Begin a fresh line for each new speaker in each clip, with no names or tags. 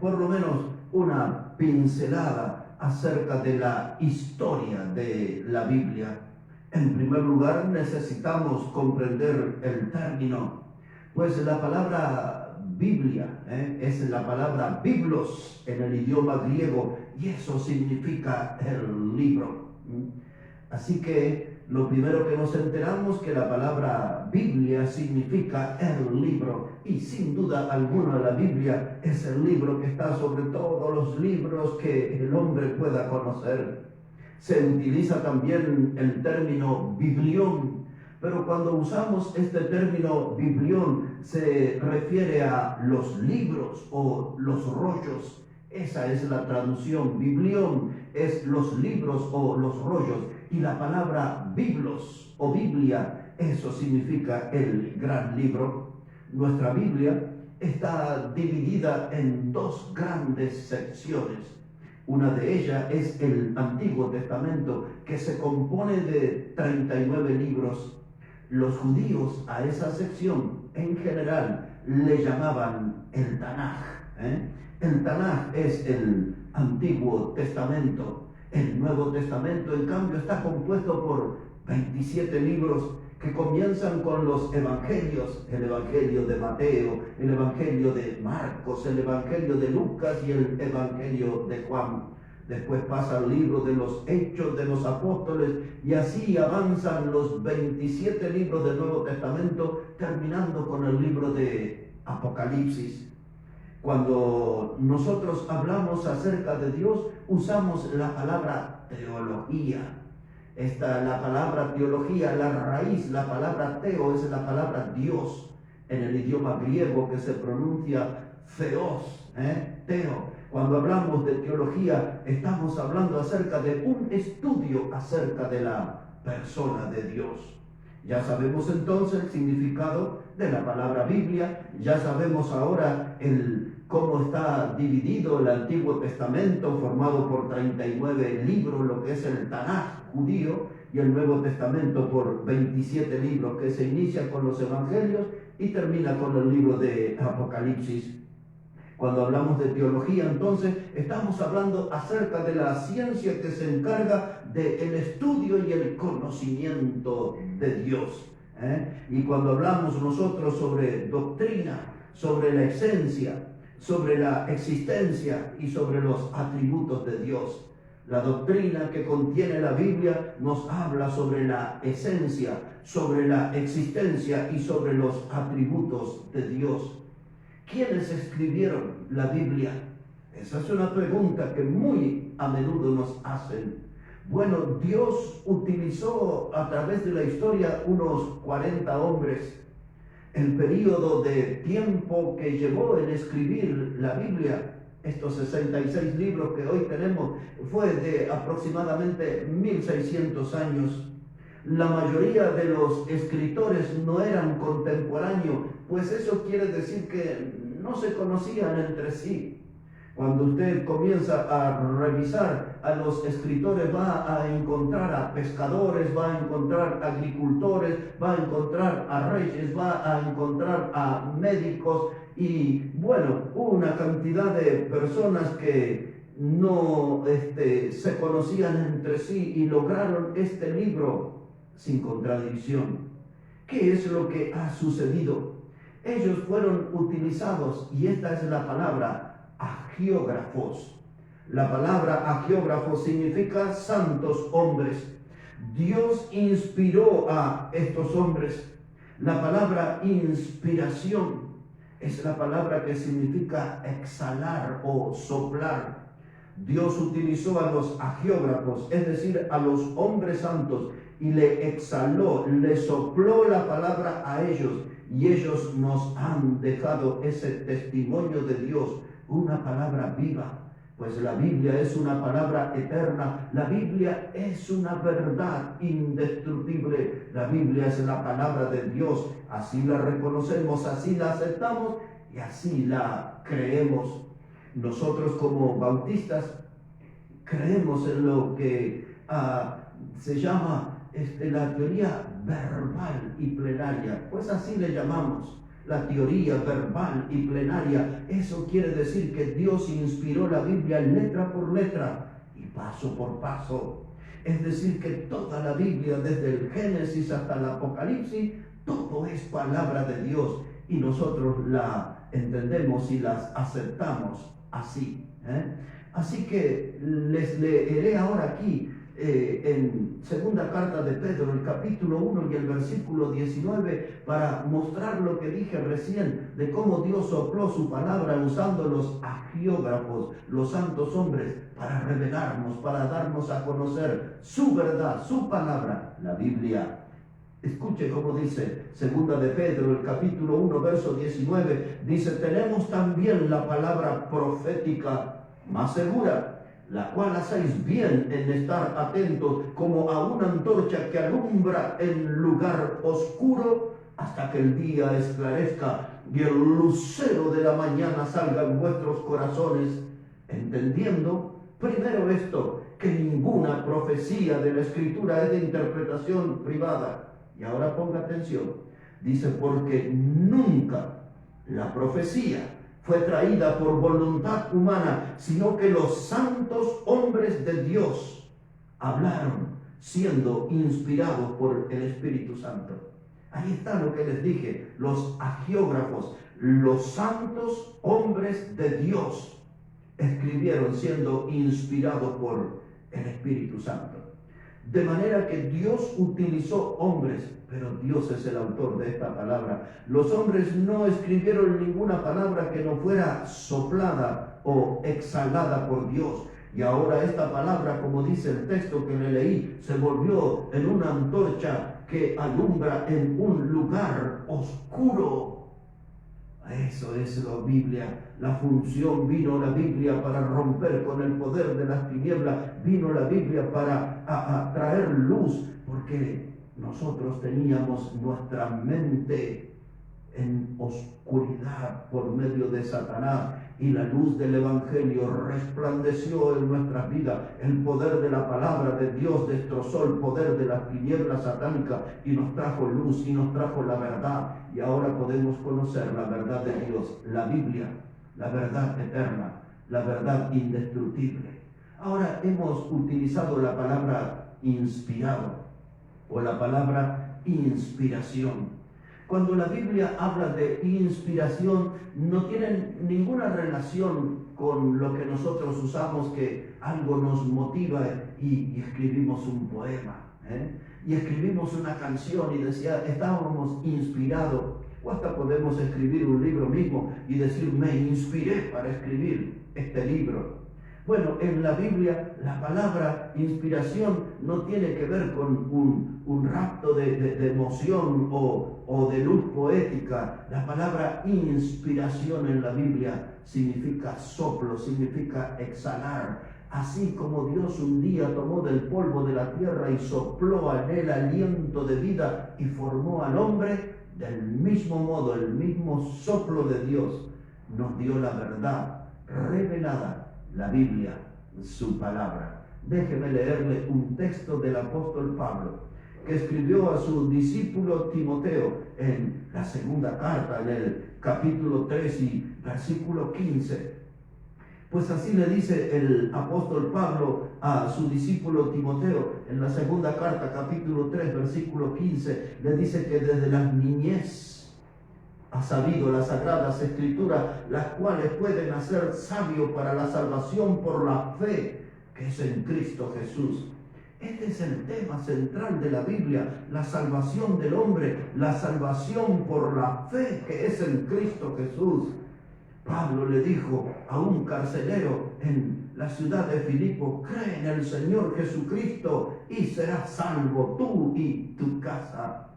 por lo menos una pincelada acerca de la historia de la Biblia. En primer lugar, necesitamos comprender el término, pues la palabra Biblia es la palabra biblos en el idioma griego, y eso significa el libro. Así que lo primero que nos enteramos que la palabra Biblia significa el libro, y sin duda alguna la Biblia es el libro que está sobre todos los libros que el hombre pueda conocer. Se utiliza también el término biblión, pero cuando usamos este término biblión se refiere a los libros o los rollos. Esa es la traducción. Biblión es los libros o los rollos, y la palabra biblos o Biblia, eso significa el gran libro. Nuestra Biblia está dividida en dos grandes secciones. Una de ellas es el Antiguo Testamento, que se compone de 39 libros. Los judíos a esa sección en general le llamaban el Tanaj. El Tanaj es el Antiguo Testamento. El Nuevo Testamento, en cambio, está compuesto por 27 libros que comienzan con los evangelios: el evangelio de Mateo, el evangelio de Marcos, el evangelio de Lucas y el evangelio de Juan. Después pasa el libro de los Hechos de los Apóstoles, y así avanzan los 27 libros del Nuevo Testamento, terminando con el libro de Apocalipsis. Cuando nosotros hablamos acerca de Dios, usamos la palabra teología. La palabra teología, la raíz, la palabra teo es la palabra Dios en el idioma griego, que se pronuncia theos, teo. Cuando hablamos de teología, estamos hablando acerca de un estudio acerca de la persona de Dios. Ya sabemos entonces el significado de la palabra Biblia, ya sabemos ahora cómo está dividido el Antiguo Testamento, formado por 39 libros, lo que es el Tanaj judío, y el Nuevo Testamento por 27 libros, que se inicia con los evangelios y termina con el libro de Apocalipsis. Cuando hablamos de teología, entonces, estamos hablando acerca de la ciencia que se encarga del estudio y el conocimiento de Dios. Y cuando hablamos nosotros sobre doctrina, sobre la esencia, sobre la existencia y sobre los atributos de Dios, la doctrina que contiene la Biblia nos habla sobre la esencia, sobre la existencia y sobre los atributos de Dios. ¿Quiénes escribieron la Biblia? Esa es una pregunta que muy a menudo nos hacen. Bueno, Dios utilizó a través de la historia unos 40 hombres. El periodo de tiempo que llevó en escribir la Biblia, estos 66 libros que hoy tenemos, fue de aproximadamente 1600 años. La mayoría de los escritores no eran contemporáneos, pues eso quiere decir que no se conocían entre sí. Cuando usted comienza a revisar a los escritores, va a encontrar a pescadores, va a encontrar agricultores, va a encontrar a reyes, va a encontrar a médicos y, bueno, una cantidad de personas que no se conocían entre sí y lograron este libro sin contradicción. ¿Qué es lo que ha sucedido? Ellos fueron utilizados, y esta es la palabra, agiógrafos. La palabra agiógrafos significa santos hombres. Dios inspiró a estos hombres. La palabra inspiración es la palabra que significa exhalar o soplar. Dios utilizó a los agiógrafos, es decir, a los hombres santos, y le exhaló, le sopló la palabra a ellos, y ellos nos han dejado ese testimonio de Dios, una palabra viva. Pues la Biblia es una palabra eterna, la Biblia es una verdad indestructible, la Biblia es la palabra de Dios, así la reconocemos, así la aceptamos y así la creemos. Nosotros como bautistas creemos en lo que se llama la teoría verbal y plenaria, pues así le llamamos. la teoría verbal y plenaria. Eso quiere decir que Dios inspiró la Biblia letra por letra y paso por paso. Es decir, que toda la Biblia, desde el Génesis hasta el Apocalipsis, todo es palabra de Dios y nosotros la entendemos y las aceptamos así. Así que les leeré ahora aquí en segunda carta de Pedro, el capítulo 1 y el versículo 19, para mostrar lo que dije recién, de cómo Dios sopló su palabra usando los agiógrafos, los santos hombres, para revelarnos, para darnos a conocer su verdad, su palabra, la Biblia. Escuche cómo dice segunda de Pedro, el capítulo 1, verso 19, dice: tenemos también la palabra profética más segura, la cual hacéis bien en estar atentos como a una antorcha que alumbra en lugar oscuro hasta que el día esclarezca y el lucero de la mañana salga en vuestros corazones, entendiendo primero esto, que ninguna profecía de la Escritura es de interpretación privada. Y ahora ponga atención, dice: porque nunca la profecía fue traída por voluntad humana, sino que los santos hombres de Dios hablaron siendo inspirados por el Espíritu Santo. Ahí está lo que les dije, los agiógrafos, los santos hombres de Dios escribieron siendo inspirados por el Espíritu Santo. De manera que Dios utilizó hombres, pero Dios es el autor de esta palabra. Los hombres no escribieron ninguna palabra que no fuera soplada o exhalada por Dios. Y ahora esta palabra, como dice el texto que le leí, se volvió en una antorcha que alumbra en un lugar oscuro. Eso es la Biblia. La función, vino la Biblia para romper con el poder de las tinieblas. Vino la Biblia para traer luz, porque nosotros teníamos nuestra mente en oscuridad por medio de Satanás, y la luz del Evangelio resplandeció en nuestras vidas. El poder de la palabra de Dios destrozó el poder de las tinieblas satánicas y nos trajo luz y nos trajo la verdad. Y ahora podemos conocer la verdad de Dios, la Biblia, la verdad eterna, la verdad indestructible. Ahora hemos utilizado la palabra inspirado o la palabra inspiración. Cuando la Biblia habla de inspiración, no tiene ninguna relación con lo que nosotros usamos, que algo nos motiva y escribimos un poema, y escribimos una canción y decía, estábamos inspirados. O hasta podemos escribir un libro mismo y decir, me inspiré para escribir este libro. Bueno, en la Biblia la palabra inspiración no tiene que ver con un rapto de emoción o de luz poética. La palabra inspiración en la Biblia significa soplo, significa exhalar. Así como Dios un día tomó del polvo de la tierra y sopló en él aliento de vida y formó al hombre, del mismo modo, el mismo soplo de Dios nos dio la verdad revelada, la Biblia, su palabra. Déjeme leerle un texto del apóstol Pablo, que escribió a su discípulo Timoteo en la segunda carta, en el capítulo 3 y versículo 15. Pues así le dice el apóstol Pablo a su discípulo Timoteo en la segunda carta, capítulo 3, versículo 15. Le dice que desde la niñez ha sabido las sagradas escrituras, las cuales pueden hacer sabio para la salvación por la fe que es en Cristo Jesús. Este es el tema central de la Biblia, la salvación del hombre, la salvación por la fe que es en Cristo Jesús. Pablo le dijo a un carcelero en la ciudad de Filipo, cree en el Señor Jesucristo y serás salvo tú y tu casa.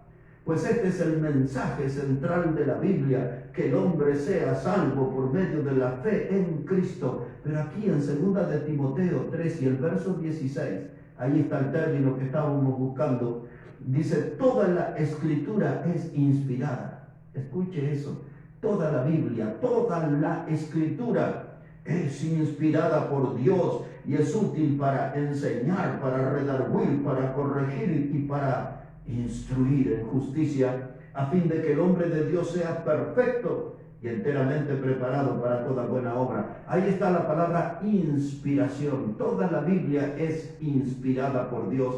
Pues este es el mensaje central de la Biblia, que el hombre sea salvo por medio de la fe en Cristo. Pero aquí en 2 de Timoteo 3 y el verso 16, ahí está el término que estábamos buscando, dice, toda la escritura es inspirada. Escuche eso, toda la Biblia, toda la escritura es inspirada por Dios y es útil para enseñar, para redarguir, para corregir y para instruir en justicia, a fin de que el hombre de Dios sea perfecto y enteramente preparado para toda buena obra. Ahí está la palabra inspiración. Toda la Biblia es inspirada por Dios.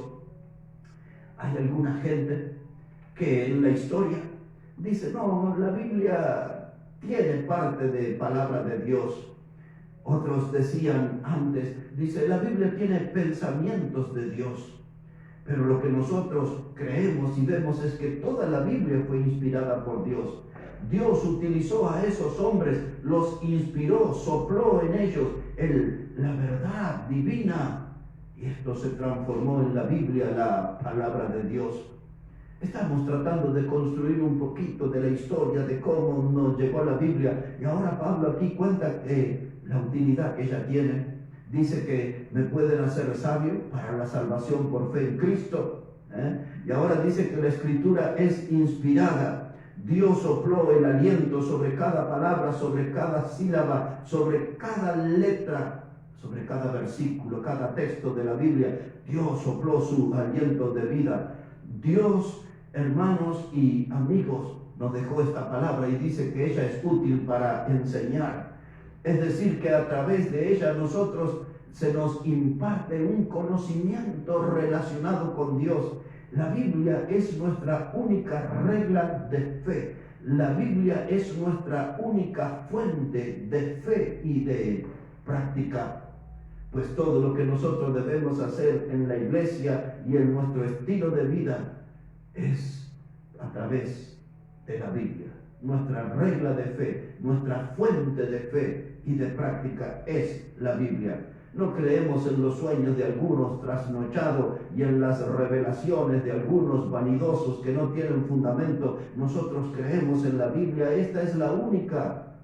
Hay alguna gente que en la historia dice, no, la Biblia tiene parte de palabra de Dios. Otros decían antes, dice, la Biblia tiene pensamientos de Dios. Pero lo que nosotros creemos y vemos es que toda la Biblia fue inspirada por Dios. Dios utilizó a esos hombres, los inspiró, sopló en ellos la verdad divina. Y esto se transformó en la Biblia, la palabra de Dios. Estamos tratando de construir un poquito de la historia de cómo nos llegó la Biblia. Y ahora Pablo aquí cuenta la utilidad que ella tiene. Dice que me pueden hacer sabio para la salvación por fe en Cristo. Y ahora dice que la Escritura es inspirada. Dios sopló el aliento sobre cada palabra, sobre cada sílaba, sobre cada letra, sobre cada versículo, cada texto de la Biblia. Dios sopló su aliento de vida. Dios, hermanos y amigos, nos dejó esta palabra y dice que ella es útil para enseñar. Es decir, que a través de ella nosotros se nos imparte un conocimiento relacionado con Dios. La Biblia es nuestra única regla de fe. La Biblia es nuestra única fuente de fe y de práctica. Pues todo lo que nosotros debemos hacer en la iglesia y en nuestro estilo de vida es a través de la Biblia. Nuestra regla de fe, nuestra fuente de fe y de práctica es la Biblia. No creemos en los sueños de algunos trasnochados y en las revelaciones de algunos vanidosos que no tienen fundamento. Nosotros creemos en la Biblia. Esta es la única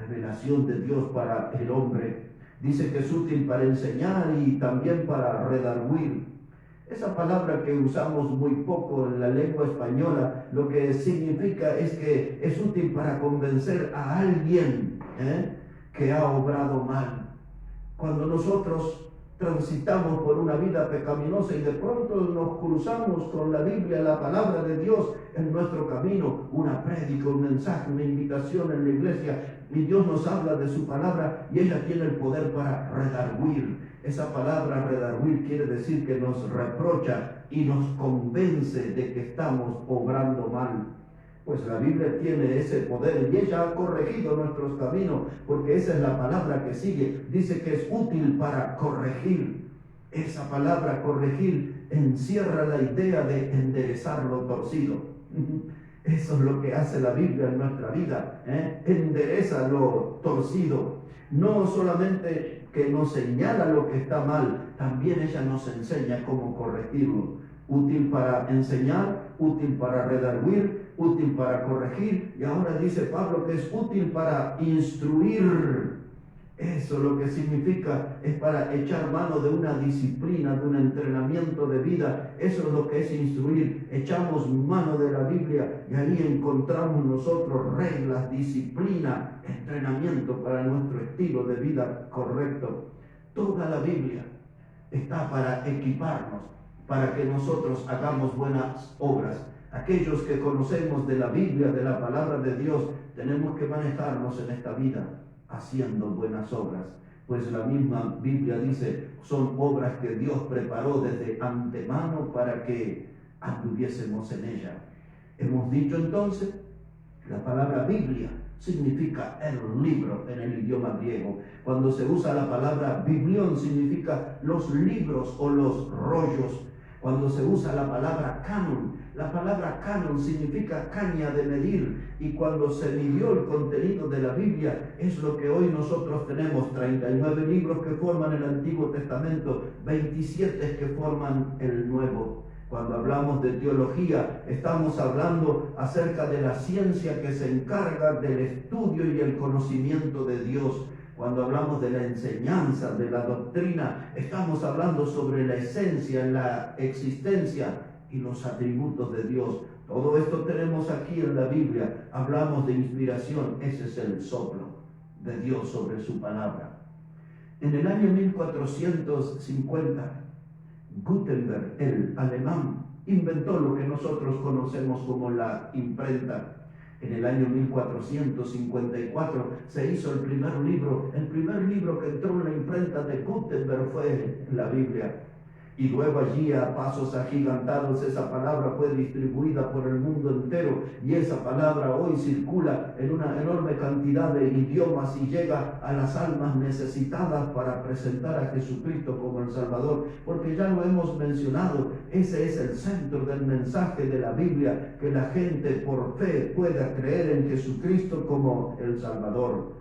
revelación de Dios para el hombre. Dice que es útil para enseñar y también para redarguir. Esa palabra que usamos muy poco en la lengua española, lo que significa es que es útil para convencer a alguien que ha obrado mal. Cuando nosotros transitamos por una vida pecaminosa y de pronto nos cruzamos con la Biblia, la palabra de Dios en nuestro camino, una prédica, un mensaje, una invitación en la iglesia, y Dios nos habla de su palabra y ella tiene el poder para redarguir. Esa palabra redarguir quiere decir que nos reprocha y nos convence de que estamos obrando mal. Pues la Biblia tiene ese poder y ella ha corregido nuestros caminos, porque esa es la palabra que sigue. Dice que es útil para corregir. Esa palabra corregir encierra la idea de enderezar lo torcido. Eso es lo que hace la Biblia en nuestra vida, endereza lo torcido. No solamente que nos señala lo que está mal, también ella nos enseña cómo corregirlo. Útil para enseñar, útil para redarguir, útil para corregir, y ahora dice Pablo que es útil para instruir. Eso lo que significa es para echar mano de una disciplina, de un entrenamiento de vida. Eso es lo que es instruir. Echamos mano de la Biblia y ahí encontramos nosotros reglas, disciplina, entrenamiento para nuestro estilo de vida correcto. Toda la Biblia está para equiparnos, para que nosotros hagamos buenas obras. Aquellos que conocemos de la Biblia, de la palabra de Dios, tenemos que manejarnos en esta vida haciendo buenas obras, pues la misma Biblia dice, son obras que Dios preparó desde antemano para que anduviésemos en ella. Hemos dicho entonces, la palabra Biblia significa el libro en el idioma griego. Cuando se usa la palabra biblión significa los libros o los rollos. Cuando se usa la palabra canon significa caña de medir, y cuando se midió el contenido de la Biblia es lo que hoy nosotros tenemos, 39 libros que forman el Antiguo Testamento, 27 que forman el Nuevo. Cuando hablamos de teología, estamos hablando acerca de la ciencia que se encarga del estudio y el conocimiento de Dios. Cuando hablamos de la enseñanza, de la doctrina, estamos hablando sobre la esencia, la existencia y los atributos de Dios. Todo esto tenemos aquí en la Biblia. Hablamos de inspiración, ese es el soplo de Dios sobre su palabra. En el año 1450, Gutenberg, el alemán, inventó lo que nosotros conocemos como la imprenta. En el año 1454 se hizo el primer libro que entró en la imprenta de Gutenberg fue la Biblia. Y luego allí a pasos agigantados esa palabra fue distribuida por el mundo entero y esa palabra hoy circula en una enorme cantidad de idiomas y llega a las almas necesitadas para presentar a Jesucristo como el Salvador, porque ya lo hemos mencionado, ese es el centro del mensaje de la Biblia, que la gente por fe pueda creer en Jesucristo como el Salvador.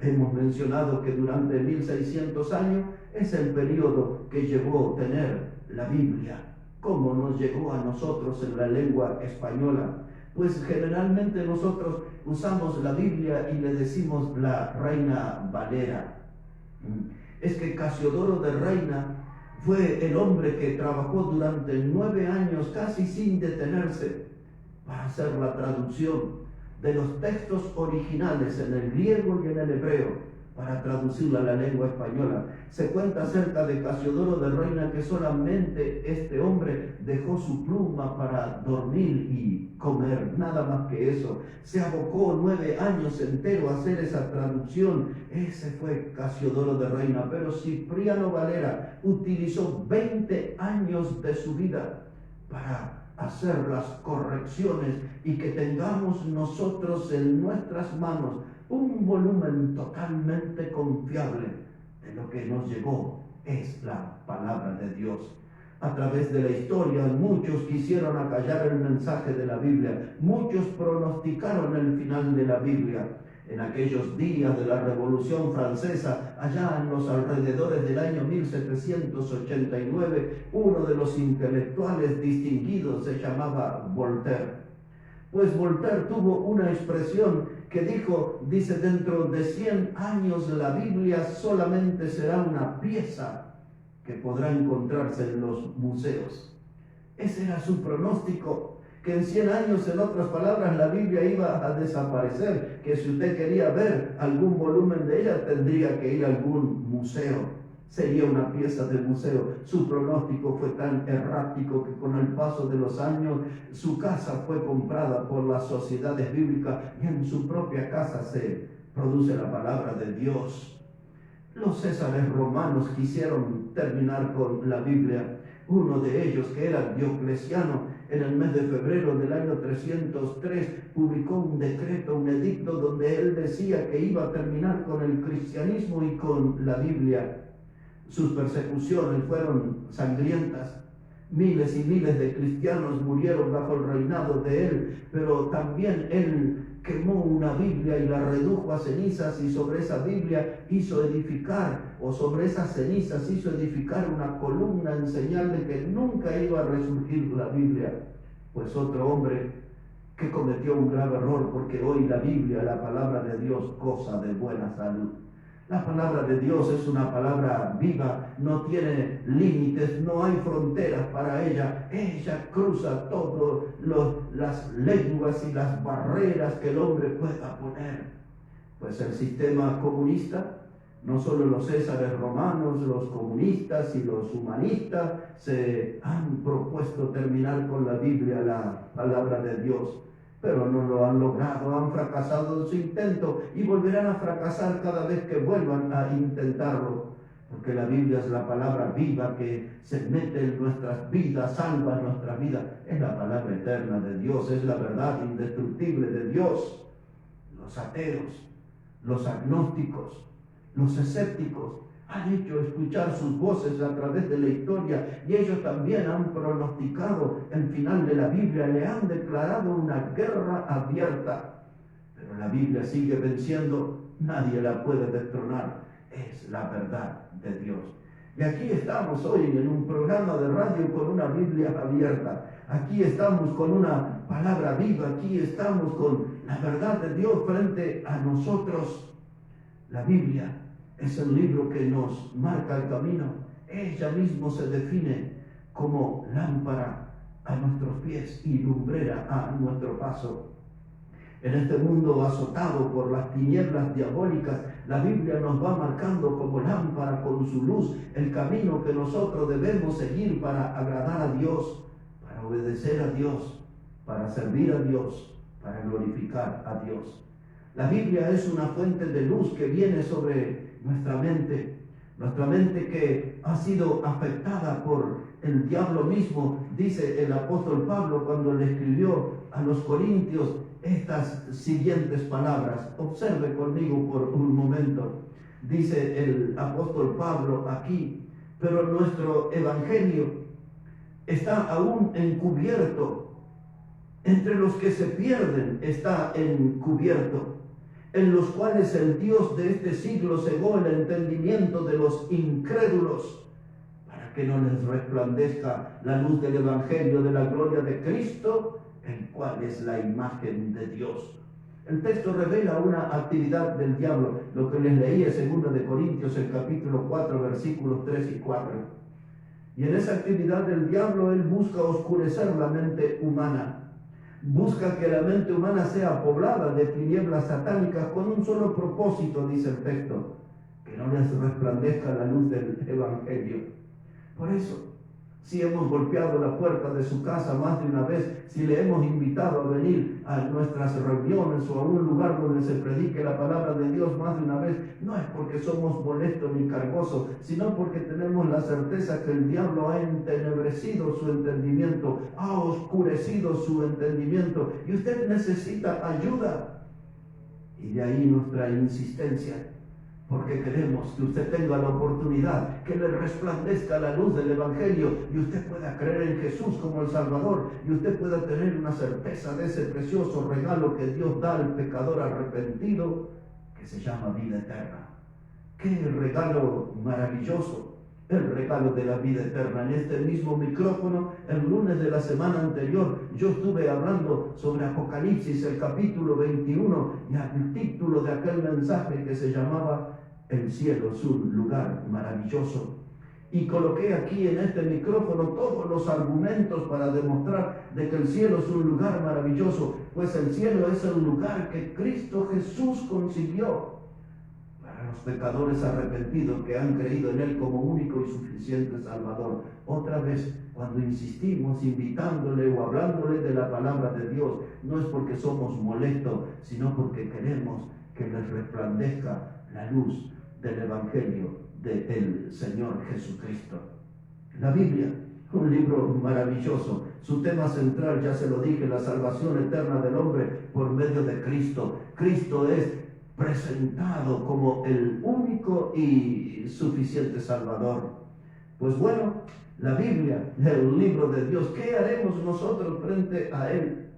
Hemos mencionado que durante 1600 años es el periodo que llevó a tener la Biblia. ¿Cómo nos llegó a nosotros en la lengua española? Pues generalmente nosotros usamos la Biblia y le decimos la Reina Valera. Es que Casiodoro de Reina fue el hombre que trabajó durante 9 años casi sin detenerse para hacer la traducción de los textos originales en el griego y en el hebreo para traducirla a la lengua española. Se cuenta acerca de Casiodoro de Reina que solamente este hombre dejó su pluma para dormir y comer, nada más que eso. Se abocó 9 años enteros a hacer esa traducción. Ese fue Casiodoro de Reina, pero Cipriano Valera utilizó 20 años de su vida para hacer las correcciones y que tengamos nosotros en nuestras manos un volumen totalmente confiable de lo que nos llegó es la palabra de Dios. A través de la historia muchos quisieron acallar el mensaje de la Biblia, muchos pronosticaron el final de la Biblia. En aquellos días de la Revolución Francesa, allá en los alrededores del año 1789, uno de los intelectuales distinguidos se llamaba Voltaire. Pues Voltaire tuvo una expresión que dice, dentro de 100 años la Biblia solamente será una pieza que podrá encontrarse en los museos. Ese era su pronóstico, que en 100 años, en otras palabras, la Biblia iba a desaparecer, que si usted quería ver algún volumen de ella, tendría que ir a algún museo. Sería una pieza de museo. Su pronóstico fue tan errático que con el paso de los años su casa fue comprada por las sociedades bíblicas y en su propia casa se produce la palabra de Dios. Los césares romanos quisieron terminar con la Biblia. Uno de ellos, que era Diocleciano, en el mes de febrero del año 303 publicó un decreto, un edicto, donde él decía que iba a terminar con el cristianismo y con la Biblia. Sus persecuciones fueron sangrientas. Miles y miles de cristianos murieron bajo el reinado de él, pero también él quemó una Biblia y la redujo a cenizas, y sobre esa Biblia hizo edificar, o sobre esas cenizas hizo edificar una columna en señal de que nunca iba a resurgir la Biblia. Pues otro hombre que cometió un grave error, porque hoy la Biblia, la palabra de Dios, goza de buena salud. La palabra de Dios es una palabra viva, no tiene límites, no hay fronteras para ella. Ella cruza todas las lenguas y las barreras que el hombre pueda poner. Pues el sistema comunista, no solo los césares romanos, los comunistas y los humanistas se han propuesto terminar con la Biblia, la palabra de Dios, pero no lo han logrado, han fracasado en su intento y volverán a fracasar cada vez que vuelvan a intentarlo, porque la Biblia es la palabra viva que se mete en nuestras vidas, salva nuestra vida. Es la palabra eterna de Dios, es la verdad indestructible de Dios. Los ateos, los agnósticos, los escépticos han hecho escuchar sus voces a través de la historia, y ellos también han pronosticado el final de la Biblia, le han declarado una guerra abierta. Pero la Biblia sigue venciendo, nadie la puede destronar, es la verdad de Dios. Y aquí estamos hoy en un programa de radio con una Biblia abierta, aquí estamos con una palabra viva, aquí estamos con la verdad de Dios frente a nosotros. La Biblia es el libro que nos marca el camino. Ella misma se define como lámpara a nuestros pies y lumbrera a nuestro paso. En este mundo azotado por las tinieblas diabólicas, la Biblia nos va marcando como lámpara con su luz el camino que nosotros debemos seguir para agradar a Dios, para obedecer a Dios, para servir a Dios, para glorificar a Dios. La Biblia es una fuente de luz que viene sobre nuestra mente que ha sido afectada por el diablo mismo. Dice el apóstol Pablo cuando le escribió a los Corintios estas siguientes palabras. Observe conmigo por un momento. Dice el apóstol Pablo aquí: pero nuestro evangelio está aún encubierto. Entre los que se pierden está encubierto, en los cuales el Dios de este siglo cegó el entendimiento de los incrédulos, para que no les resplandezca la luz del evangelio de la gloria de Cristo, el cual es la imagen de Dios. El texto revela una actividad del diablo, lo que les leí en 2 de Corintios, el capítulo 4, versículos 3 y 4. Y en esa actividad del diablo, él busca oscurecer la mente humana. Busca que la mente humana sea poblada de tinieblas satánicas con un solo propósito, dice el texto: que no les resplandezca la luz del evangelio. Por eso, si hemos golpeado la puerta de su casa más de una vez, si le hemos invitado a venir a nuestras reuniones o a un lugar donde se predique la palabra de Dios más de una vez, no es porque somos molestos ni cargosos, sino porque tenemos la certeza que el diablo ha entenebrecido su entendimiento, ha oscurecido su entendimiento, y usted necesita ayuda. Y de ahí nuestra insistencia, porque queremos que usted tenga la oportunidad, que le resplandezca la luz del evangelio y usted pueda creer en Jesús como el Salvador, y usted pueda tener una certeza de ese precioso regalo que Dios da al pecador arrepentido, que se llama vida eterna. ¡Qué regalo maravilloso! El regalo de la vida eterna. En este mismo micrófono, el lunes de la semana anterior, yo estuve hablando sobre Apocalipsis, el capítulo 21, y el título de aquel mensaje que se llamaba El cielo es un lugar maravilloso. Y coloqué aquí en este micrófono todos los argumentos para demostrar de que el cielo es un lugar maravilloso, pues el cielo es el lugar que Cristo Jesús consiguió para los pecadores arrepentidos que han creído en Él como único y suficiente Salvador. Otra vez, cuando insistimos invitándole o hablándole de la palabra de Dios, no es porque somos molestos, sino porque queremos que les resplandezca la luz del Evangelio del Señor Jesucristo. La Biblia, un libro maravilloso. Su tema central, ya se lo dije, la salvación eterna del hombre por medio de Cristo. Cristo es presentado como el único y suficiente Salvador. Pues bueno, la Biblia, el libro de Dios, ¿qué haremos nosotros frente a Él?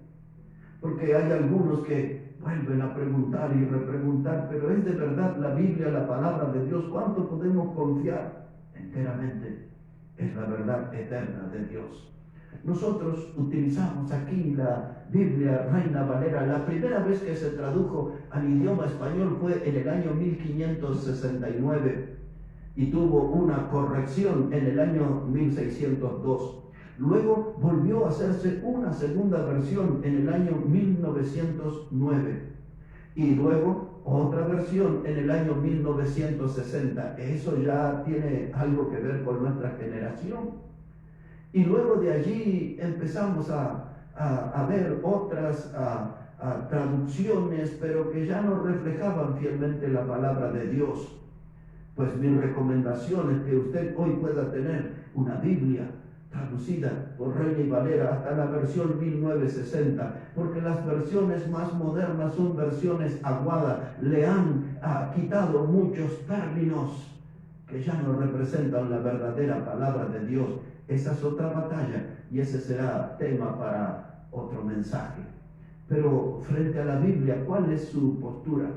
Porque hay algunos que vuelven a preguntar y repreguntar, pero ¿es de verdad la Biblia la palabra de Dios? ¿Cuánto podemos confiar? Enteramente es la verdad eterna de Dios. Nosotros utilizamos aquí la Biblia Reina Valera. La primera vez que se tradujo al idioma español fue en el año 1569 y tuvo una corrección en el año 1602. Luego volvió a hacerse una segunda versión en el año 1909 y luego otra versión en el año 1960. Eso ya tiene algo que ver con nuestra generación. Y luego de allí empezamos a ver otras traducciones, pero que ya no reflejaban fielmente la palabra de Dios. Pues mi recomendación es que usted hoy pueda tener una Biblia traducida por Reina y Valera hasta la versión 1960, porque las versiones más modernas son versiones aguadas, le han quitado muchos términos que ya no representan la verdadera palabra de Dios. Esa es otra batalla y ese será tema para otro mensaje. Pero frente a la Biblia, ¿cuál es su postura?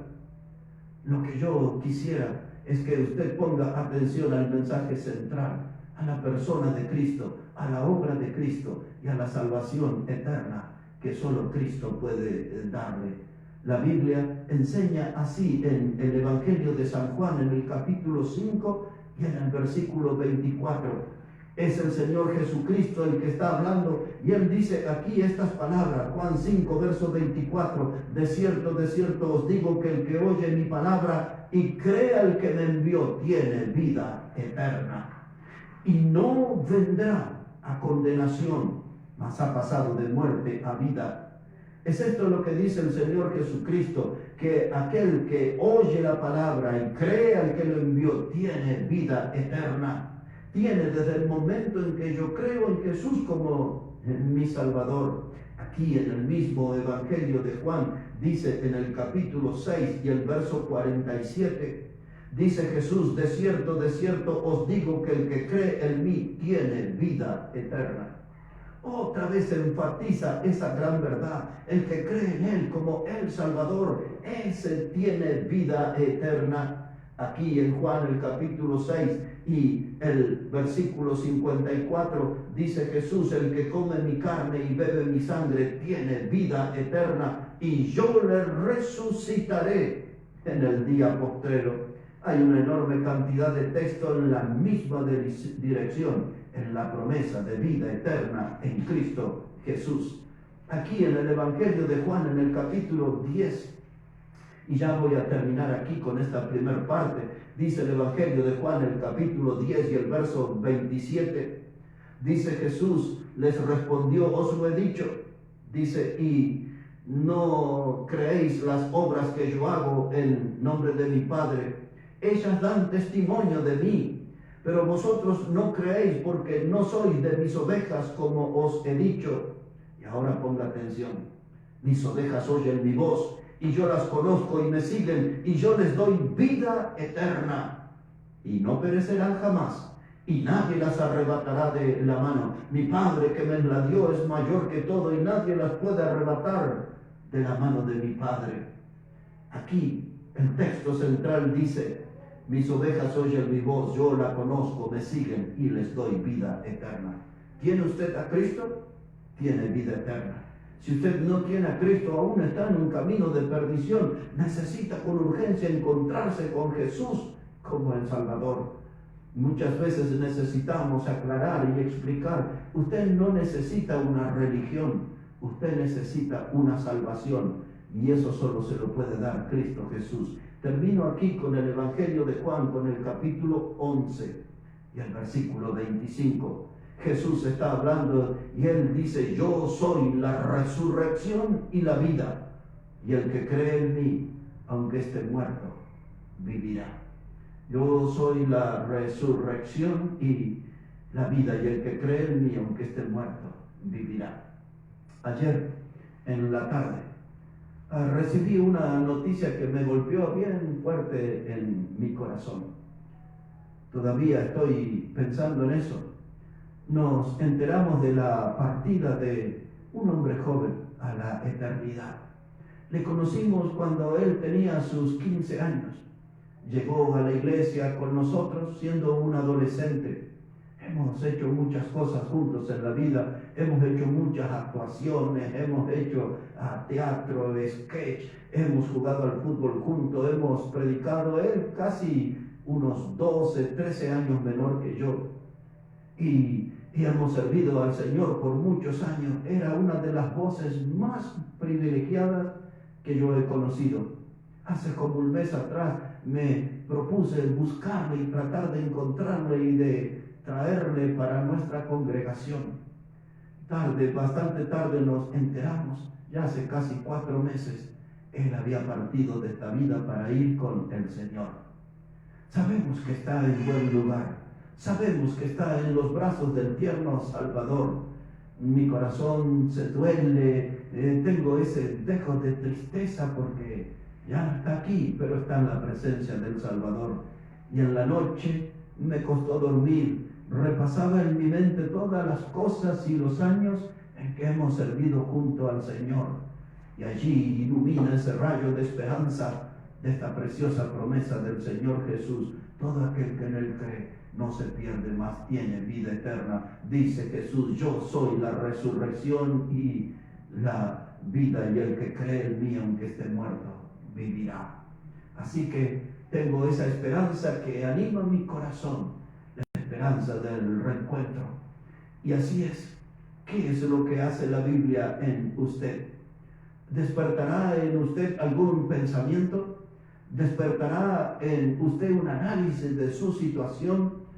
Lo que yo quisiera es que usted ponga atención al mensaje central, a la persona de Cristo, a la obra de Cristo y a la salvación eterna que solo Cristo puede darle. La Biblia enseña así en el Evangelio de San Juan, en el capítulo 5 y en el versículo 24. Es el Señor Jesucristo el que está hablando y Él dice aquí estas palabras, Juan 5, verso 24, de cierto os digo que el que oye mi palabra y crea el que me envió tiene vida eterna y no vendrá a condenación, mas ha pasado de muerte a vida. Es esto lo que dice el Señor Jesucristo, que aquel que oye la palabra y cree al que lo envió tiene vida eterna. Tiene desde el momento en que yo creo en Jesús como mi Salvador. Aquí en el mismo Evangelio de Juan, dice en el capítulo 6 y el verso 47, dice Jesús: de cierto os digo que el que cree en mí tiene vida eterna. Otra vez enfatiza esa gran verdad. El que cree en Él como el Salvador, ese tiene vida eterna. Aquí en Juan el capítulo 6 y el versículo 54 dice Jesús: el que come mi carne y bebe mi sangre tiene vida eterna, y yo le resucitaré en el día postrero. Hay una enorme cantidad de texto en la misma dirección, en la promesa de vida eterna en Cristo Jesús. Aquí en el Evangelio de Juan, en el capítulo 10, y ya voy a terminar aquí con esta primera parte, dice el Evangelio de Juan, el capítulo 10 y el verso 27, dice Jesús les respondió: os lo he dicho, dice, y no creéis las obras que yo hago en nombre de mi Padre. Ellas dan testimonio de mí, pero vosotros no creéis porque no sois de mis ovejas, como os he dicho. Y ahora ponga atención: mis ovejas oyen mi voz, y yo las conozco y me siguen, y yo les doy vida eterna, y no perecerán jamás, y nadie las arrebatará de la mano. Mi Padre que me la dio es mayor que todo, y nadie las puede arrebatar de la mano de mi Padre. Aquí el texto central dice: mis ovejas oyen mi voz, yo la conozco, me siguen y les doy vida eterna. ¿Tiene usted a Cristo? Tiene vida eterna. Si usted no tiene a Cristo, aún está en un camino de perdición. Necesita con urgencia encontrarse con Jesús como el Salvador. Muchas veces necesitamos aclarar y explicar: usted no necesita una religión, usted necesita una salvación, y eso solo se lo puede dar Cristo Jesús. Termino aquí con el Evangelio de Juan, con el capítulo 11 y el versículo 25. Jesús está hablando y Él dice: yo soy la resurrección y la vida, y el que cree en mí, aunque esté muerto, vivirá. Yo soy la resurrección y la vida, y el que cree en mí, aunque esté muerto, vivirá. Ayer en la tarde recibí una noticia que me golpeó bien fuerte en mi corazón. Todavía estoy pensando en eso. Nos enteramos de la partida de un hombre joven a la eternidad. Le conocimos cuando él tenía sus 15 años. Llegó a la iglesia con nosotros siendo un adolescente. Hemos hecho muchas cosas juntos en la vida. Hemos hecho muchas actuaciones, hemos hecho teatro, sketch, hemos jugado al fútbol juntos, hemos predicado. Él casi unos 12, 13 años menor que yo. Y hemos servido al Señor por muchos años. Era una de las voces más privilegiadas que yo he conocido. Hace como un mes atrás me propuse buscarle y tratar de encontrarle y de traerle para nuestra congregación. Bastante tarde nos enteramos, ya hace casi 4 meses, él había partido de esta vida para ir con el Señor. Sabemos que está en buen lugar, sabemos que está en los brazos del tierno Salvador. Mi corazón se duele, tengo ese dejo de tristeza porque ya no está aquí, pero está en la presencia del Salvador. Y en la noche me costó dormir. Repasaba en mi mente todas las cosas y los años en que hemos servido junto al Señor. Y allí ilumina ese rayo de esperanza de esta preciosa promesa del Señor Jesús: todo aquel que en Él cree no se pierde, más tiene vida eterna. Dice Jesús: yo soy la resurrección y la vida, y el que cree en mí, aunque esté muerto, vivirá. Así que tengo esa esperanza que anima mi corazón, esperanza del reencuentro. Y así es. ¿Qué es lo que hace la Biblia en usted? ¿Despertará en usted algún pensamiento? ¿Despertará en usted un análisis de su situación?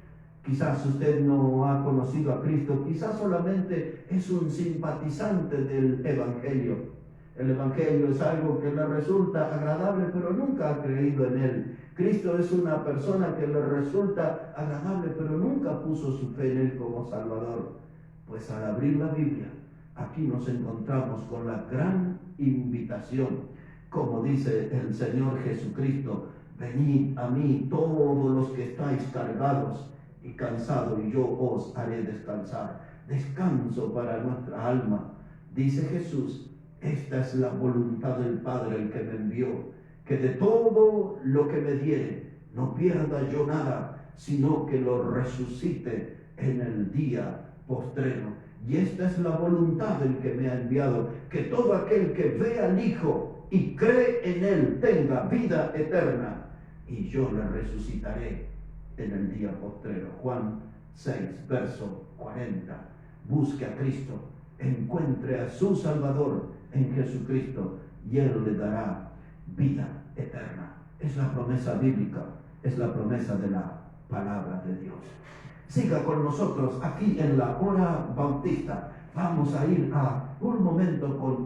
Quizás usted no ha conocido a Cristo, quizás solamente es un simpatizante del Evangelio. El Evangelio es algo que le resulta agradable, pero nunca ha creído en él. Cristo es una persona que le resulta agradable, pero nunca puso su fe en él como Salvador. Pues al abrir la Biblia, aquí nos encontramos con la gran invitación, como dice el Señor Jesucristo: venid a mí todos los que estáis cargados y cansados, y yo os haré descansar. Descanso para nuestra alma. Dice Jesús: esta es la voluntad del Padre, el que me envió, que de todo lo que me diere no pierda yo nada, sino que lo resucite en el día postrero. Y esta es la voluntad del que me ha enviado, que todo aquel que ve al Hijo y cree en él tenga vida eterna, y yo le resucitaré en el día postrero. Juan 6, verso 40. Busque a Cristo, encuentre a su Salvador en Jesucristo, y Él le dará vida eterna. Es la promesa bíblica, es la promesa de la palabra de Dios. Siga con nosotros aquí en la hora bautista. Vamos a ir a un momento con